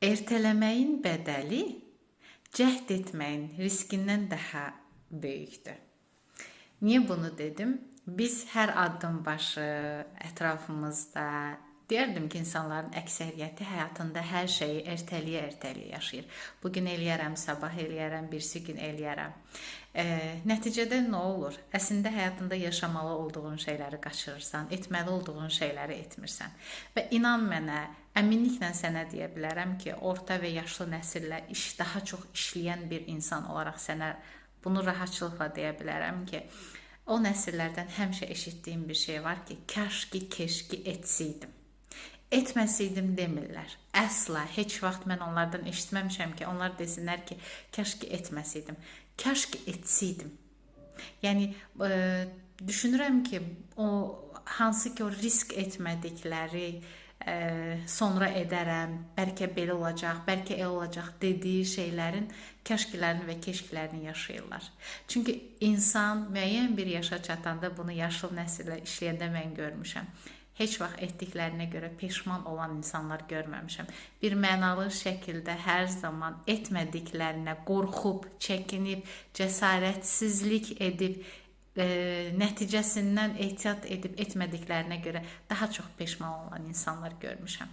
ertələməyin bədəli cəhd etməyin riskindən daha böyükdür. Niyə bunu dedim? Biz hər addım başı ətrafımızda, deyərdim ki, insanların əksəriyyəti həyatında hər şeyi ertəliyə yaşayır. Bugün eləyərəm, sabah eləyərəm, birisi gün eləyərəm. Nəticədə nə olur? Əslində həyatında yaşamalı olduğun şeyləri qaçırırsan, etməli olduğun şeyləri etmirsən. Və inan mənə, əminliklə sənə deyə bilərəm ki, orta və yaşlı nəsillə daha çox işləyən bir insan olaraq sənə bunu rahatçılıqla deyə bilərəm ki, o nəsillərdən həmişə eşitdiyim bir şey var ki, kaş ki, keşki etsəydim. Etməsəydim demirlər. Əsla, heç vaxt mən onlardan eşitməmişəm ki, onlar desinlər ki, kaş ki etməsəydim. Kaş ki etsəydim. Yəni, düşünürəm ki, hansı ki o risk etmədikləri, sonra edərəm, bəlkə belə olacaq, bəlkə elə olacaq dediyi şeylərin kəşkilərini və keşkilərini yaşayırlar. Çünki insan müəyyən bir yaşa çatanda bunu yaşlı nəsillə işləyəndə mən görmüşəm. Heç vaxt etdiklərinə görə peşman olan insanlar görməmişəm. Bir mənalı şəkildə hər zaman etmədiklərinə qorxub, çəkinib, cəsarətsizlik edib, nəticəsindən ehtiyat edib etmədiklərinə görə daha çox peşman olan insanlar görmüşəm.